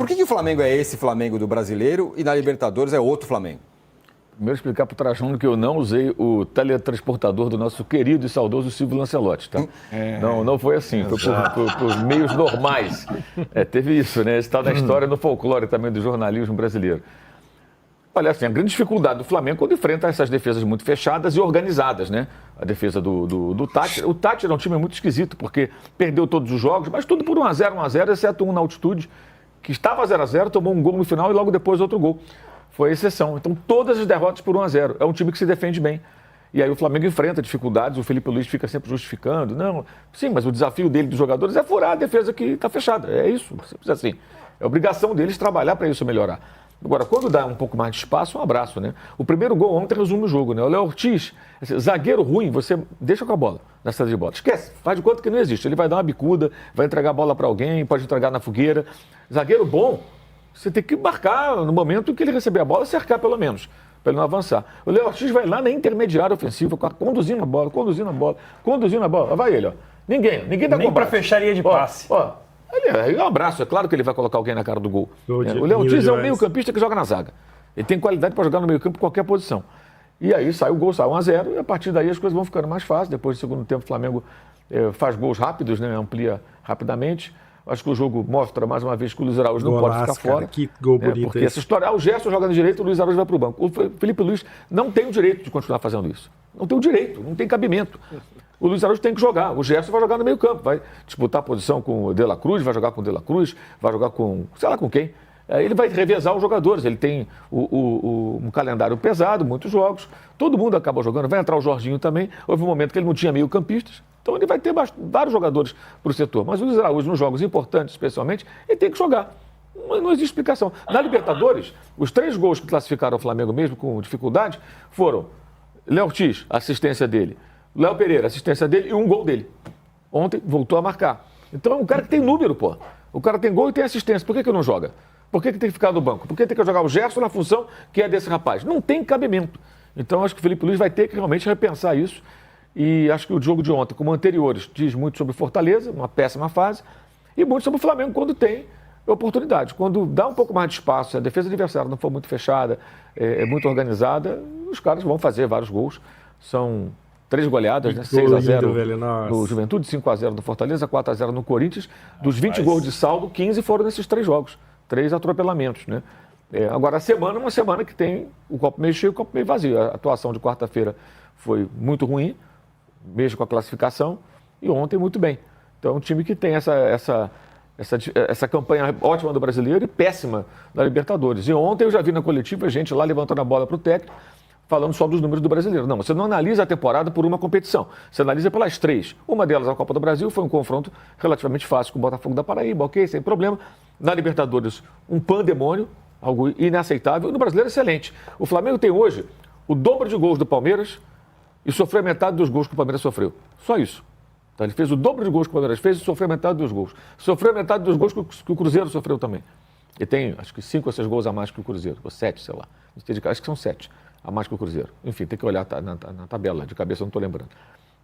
Por que o Flamengo é esse Flamengo do brasileiro e na Libertadores é outro Flamengo? Primeiro explicar para o Trajano que eu não usei o teletransportador do nosso querido e saudoso Silvio Lancelotti, tá? Não foi assim, foi por meios normais. Teve isso, né? Isso está na história, no folclore também do jornalismo brasileiro. Olha, assim, a grande dificuldade do Flamengo quando enfrenta essas defesas muito fechadas e organizadas, né? A defesa do Tátira. O Tátira é um time muito esquisito, porque perdeu todos os jogos, mas tudo por 1-0, exceto um na altitude, que estava 0-0, tomou um gol no final e logo depois outro gol. Foi a exceção. Então, todas as derrotas por 1-0. É um time que se defende bem. E aí o Flamengo enfrenta dificuldades, o Felipe Luiz fica sempre justificando. Não, sim, mas o desafio dele, dos jogadores, é furar a defesa que está fechada. É isso, simples assim. É obrigação deles trabalhar para isso melhorar. Agora, quando dá um pouco mais de espaço, um abraço, né? O primeiro gol ontem resume o jogo, né? O Léo Ortiz, zagueiro ruim, você deixa com a bola na saída de bola. Esquece, faz de conta que não existe. Ele vai dar uma bicuda, vai entregar a bola para alguém, pode entregar na fogueira. Zagueiro bom, você tem que marcar no momento que ele receber a bola, cercar pelo menos, para ele não avançar. O Léo Ortiz vai lá na intermediária ofensiva, conduzindo a bola. Lá vai ele, ó. Ninguém dá nem para fecharia de passe. Aí é um abraço, é claro que ele vai colocar alguém na cara do gol. O Léo Ortiz é um meio-campista que joga na zaga. Ele tem qualidade para jogar no meio-campo em qualquer posição. E aí sai o gol, sai 1-0, e a partir daí as coisas vão ficando mais fáceis. Depois do segundo tempo, o Flamengo faz gols rápidos, né? Amplia rapidamente. Acho que o jogo mostra mais uma vez que o Luiz Araújo não pode ficar fora. Que gol bonito porque essa história, o Gerson joga na direita, o Luiz Araújo vai para o banco. O Felipe Luiz não tem o direito de continuar fazendo isso. Não tem o direito, não tem cabimento. O Luiz Araújo tem que jogar. O Gerson vai jogar no meio campo, vai disputar a posição com o De La Cruz, vai jogar com o De La Cruz, vai jogar com, sei lá com quem. Ele vai revezar os jogadores. Ele tem um calendário pesado, muitos jogos. Todo mundo acaba jogando. Vai entrar o Jorginho também. Houve um momento que ele não tinha meio-campistas. Então ele vai ter vários jogadores para o setor. Mas o Luiz Araújo, nos jogos importantes especialmente, ele tem que jogar. Não existe explicação. Na Libertadores, os 3 gols que classificaram o Flamengo mesmo com dificuldade foram Léo Ortiz, assistência dele, Léo Pereira, assistência dele e um gol dele. Ontem voltou a marcar. Então é um cara que tem número, pô. O cara tem gol e tem assistência. Por que não joga? Por que tem que ficar no banco? Por que tem que jogar o Gerson na função que é desse rapaz? Não tem cabimento. Então acho que o Felipe Luiz vai ter que realmente repensar isso. E acho que o jogo de ontem, como anteriores, diz muito sobre Fortaleza, uma péssima fase, e muito sobre o Flamengo quando tem oportunidade. Quando dá um pouco mais de espaço, se a defesa adversária não for muito fechada, muito organizada, os caras vão fazer vários gols. São 3 goleadas, né? 6-0 no Juventude, 5-0 no Fortaleza, 4-0 no Corinthians. Dos 20 gols de saldo, 15 foram nesses 3 jogos. 3 atropelamentos, né? Agora, a semana é uma semana que tem o copo meio cheio e o copo meio vazio. A atuação de quarta-feira foi muito ruim, mesmo com a classificação, e ontem muito bem. Então é um time que tem essa campanha ótima do brasileiro e péssima da Libertadores. E ontem eu já vi na coletiva gente lá levantando a bola para o técnico, falando só dos números do brasileiro. Não, você não analisa a temporada por uma competição, você analisa pelas 3. Uma delas, a Copa do Brasil, foi um confronto relativamente fácil com o Botafogo da Paraíba, ok, sem problema. Na Libertadores, um pandemônio, algo inaceitável. E no brasileiro, excelente. O Flamengo tem hoje o dobro de gols do Palmeiras e sofreu metade dos gols que o Palmeiras sofreu. Só isso. Então, ele fez o dobro de gols que o Palmeiras fez e sofreu metade dos gols. Sofreu metade dos gols que o Cruzeiro sofreu também. E tem, acho que 5 ou 6 gols a mais que o Cruzeiro, ou 7, sei lá. Acho que são 7 a mais que o Cruzeiro. Enfim, tem que olhar na tabela, de cabeça eu não estou lembrando.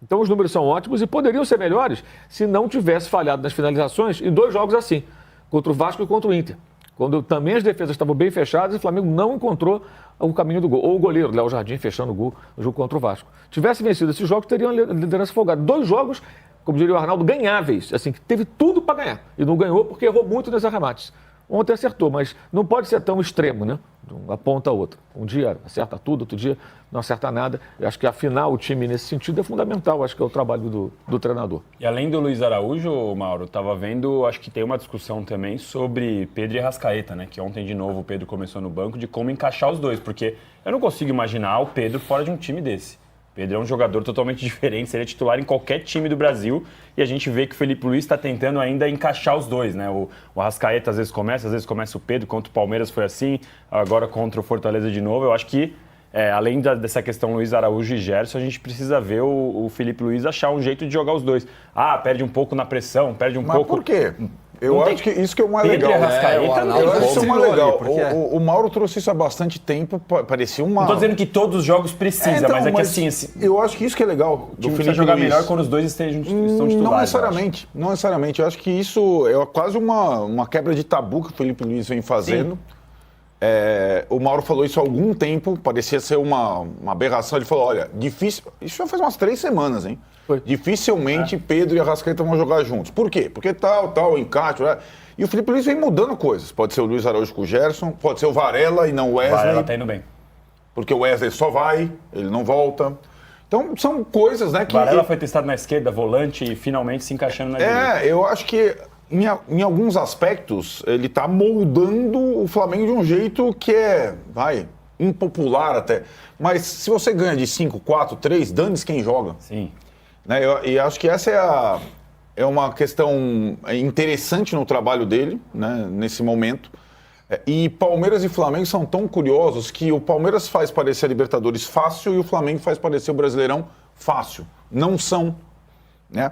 Então, os números são ótimos e poderiam ser melhores se não tivesse falhado nas finalizações em 2 jogos assim, contra o Vasco e contra o Inter. Quando também as defesas estavam bem fechadas, o Flamengo não encontrou o caminho do gol. Ou o goleiro, Léo Jardim, fechando o gol no jogo contra o Vasco. Tivesse vencido esses jogos, teriam a liderança folgada. 2 jogos, como diria o Arnaldo, ganháveis. Assim, que teve tudo para ganhar. E não ganhou porque errou muito nos arremates. Ontem acertou, mas não pode ser tão extremo, né? De uma ponta a outra. Um dia acerta tudo, outro dia não acerta nada. Eu acho que afinar o time nesse sentido é fundamental. Acho que é o trabalho do treinador. E além do Luiz Araújo, Mauro, estava vendo, acho que tem uma discussão também sobre Pedro e Arrascaeta, né? Que ontem, de novo, o Pedro começou no banco, de como encaixar os dois. Porque eu não consigo imaginar o Pedro fora de um time desse. Pedro é um jogador totalmente diferente, seria titular em qualquer time do Brasil, e a gente vê que o Felipe Luiz está tentando ainda encaixar os dois, né? O Arrascaeta às vezes começa o Pedro, contra o Palmeiras foi assim, agora contra o Fortaleza de novo. Eu acho que, além dessa questão Luiz Araújo e Gerson, a gente precisa ver o Felipe Luiz achar um jeito de jogar os dois. Perde um pouco na pressão, perde um pouco... Mas por quê? Eu acho que isso que é o mais Pedro legal. e Arrascaeta não tem Eu acho isso como. o mais legal. Porque O Mauro trouxe isso há bastante tempo, parecia uma... Não tô dizendo que todos os jogos precisa, então, mas é que assim, eu acho que isso que é legal o do time precisa Felipe jogar Luiz. melhor quando os dois estão titulares. Não eu necessariamente, não necessariamente. Eu acho que isso é quase uma quebra de tabu que o Felipe Luiz vem fazendo. O Mauro falou isso há algum tempo, parecia ser uma aberração. Ele falou, olha, difícil... Isso já faz umas 3 semanas, hein? Foi. Dificilmente Pedro e Arrascaeta vão jogar juntos. Por quê? Porque tal, encaixe... E o Felipe Luiz vem mudando coisas. Pode ser o Luiz Araújo com o Gerson, pode ser o Varela e não o Wesley. Varela tá indo bem. Porque o Wesley só vai, ele não volta. Então, são coisas, né, que... Varela foi testado na esquerda, volante, e finalmente se encaixando na direita. eu acho que em alguns aspectos ele está moldando o Flamengo de um jeito que impopular até. Mas se você ganha de 5-4-3, dane-se quem joga. Sim. Né? E acho que essa é uma questão interessante no trabalho dele, né, nesse momento. E Palmeiras e Flamengo são tão curiosos que o Palmeiras faz parecer a Libertadores fácil e o Flamengo faz parecer o Brasileirão fácil. Não são, né?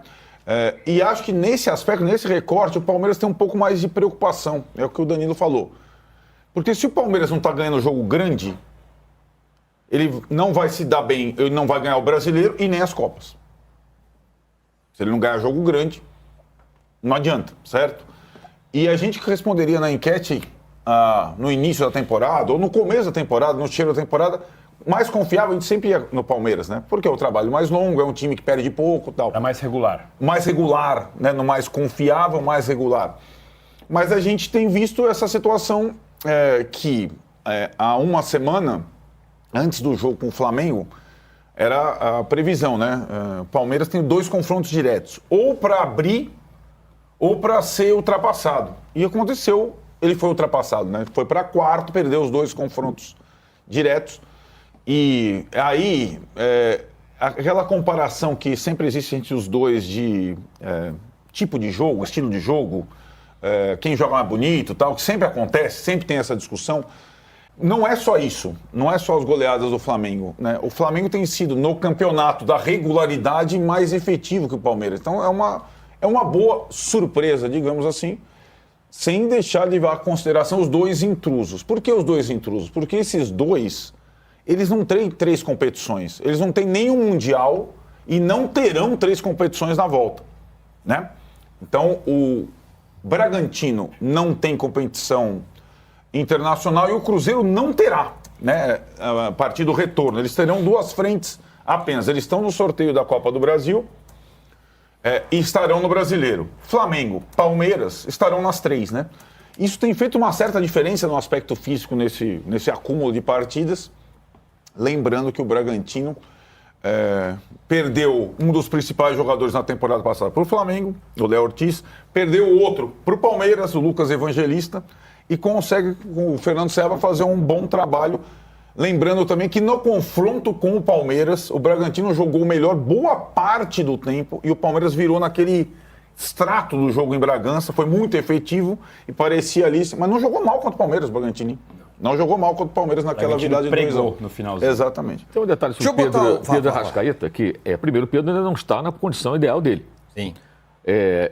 E acho que nesse aspecto, nesse recorte, o Palmeiras tem um pouco mais de preocupação. É o que o Danilo falou. Porque se o Palmeiras não está ganhando jogo grande, ele não vai se dar bem, ele não vai ganhar o Brasileiro e nem as Copas. Se ele não ganhar jogo grande, não adianta, certo? E a gente responderia na enquete no início da temporada, ou no começo da temporada, no cheiro da temporada, mais confiável, a gente sempre ia no Palmeiras, né? Porque é o trabalho mais longo, é um time que perde pouco e tal. É mais regular. Mais regular, né? No mais confiável, mais regular. Mas a gente tem visto essa situação que há uma semana, antes do jogo com o Flamengo, era a previsão, né? O Palmeiras tem 2 confrontos diretos, ou para abrir, ou para ser ultrapassado. E aconteceu, ele foi ultrapassado, né? Foi para quarto, perdeu os 2 confrontos diretos. E aí, aquela comparação que sempre existe entre os dois de tipo de jogo, estilo de jogo, quem joga mais bonito e tal, que sempre acontece, sempre tem essa discussão. Não é só isso, não é só as goleadas do Flamengo, né? O Flamengo tem sido, no campeonato da regularidade, mais efetivo que o Palmeiras. Então é uma boa surpresa, digamos assim, sem deixar de levar em consideração os 2 intrusos. Por que os 2 intrusos? Porque esses 2, eles não têm 3 competições, eles não têm nenhum Mundial e não terão 3 competições na volta, né? Então o Bragantino não tem competição internacional e o Cruzeiro não terá, né, a partir do retorno. Eles terão 2 frentes apenas. Eles estão no sorteio da Copa do Brasil e estarão no Brasileiro. Flamengo, Palmeiras estarão nas 3, né? Isso tem feito uma certa diferença no aspecto físico nesse acúmulo de partidas. Lembrando que o Bragantino perdeu um dos principais jogadores na temporada passada para o Flamengo, o Léo Ortiz, perdeu o outro para o Palmeiras, o Lucas Evangelista, e consegue, com o Fernando Serra, fazer um bom trabalho. Lembrando também que no confronto com o Palmeiras, o Bragantino jogou melhor boa parte do tempo e o Palmeiras virou naquele extrato do jogo em Bragança, foi muito efetivo e parecia ali, mas não jogou mal contra o Palmeiras, o Bragantino. Não jogou mal contra o Palmeiras naquela virada de 2-1. No finalzinho. Exatamente. Tem um detalhe sobre Pedro Arrascaeta, que primeiro, o Pedro ainda não está na condição ideal dele. Sim.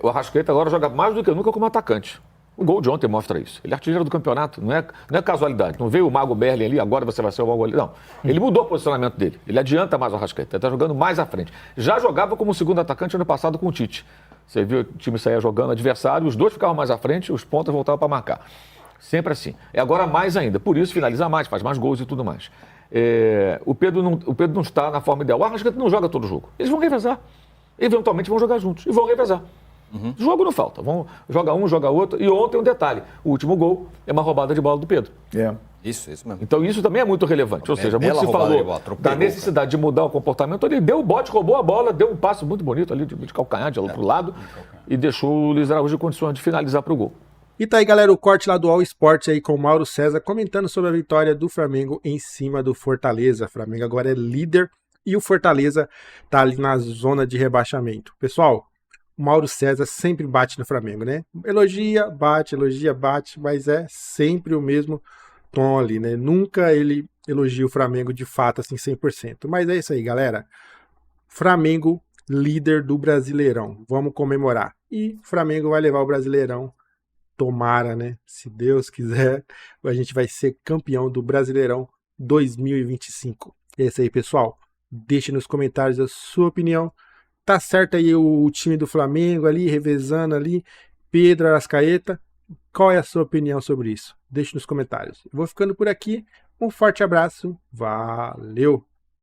O Arrascaeta agora joga mais do que nunca como atacante. O gol de ontem mostra isso. Ele é artilheiro do campeonato, não é casualidade. Não veio o Mago Merlin ali, agora você vai ser o Mago ali. Não. Ele mudou o posicionamento dele. Ele adianta mais o Arrascaeta. Ele está jogando mais à frente. Já jogava como segundo atacante ano passado com o Tite. Você viu o time sair jogando adversário, os 2 ficavam mais à frente, os pontas voltavam para marcar. Sempre assim. Agora mais ainda. Por isso finaliza mais, faz mais gols e tudo mais. O Pedro não está na forma ideal. O Arrascaeta não joga todo jogo. Eles vão revezar. Eventualmente vão jogar juntos. E vão revezar. Jogo não falta. Joga um, joga outro. E ontem um detalhe. O último gol é uma roubada de bola do Pedro. Isso mesmo. Então isso também é muito relevante. Ou seja, muito se falou da necessidade de mudar o comportamento. Ele deu o bote, roubou a bola, deu um passe muito bonito ali de calcanhar, de para o lado. E deixou o Luiz Araújo em condições de finalizar para o gol. E tá aí, galera, o corte lá do All Sport aí com o Mauro César comentando sobre a vitória do Flamengo em cima do Fortaleza. O Flamengo agora é líder e o Fortaleza tá ali na zona de rebaixamento. Pessoal, o Mauro César sempre bate no Flamengo, né? Elogia, bate, mas é sempre o mesmo tom ali, né? Nunca ele elogia o Flamengo de fato, assim, 100%. Mas é isso aí, galera. Flamengo, líder do Brasileirão. Vamos comemorar. E o Flamengo vai levar o Brasileirão tomara, né? Se Deus quiser, a gente vai ser campeão do Brasileirão 2025. É isso aí, pessoal. Deixe nos comentários a sua opinião. Tá certo aí o time do Flamengo ali, revezando ali, Pedro, Arrascaeta. Qual é a sua opinião sobre isso? Deixe nos comentários. Eu vou ficando por aqui. Um forte abraço. Valeu!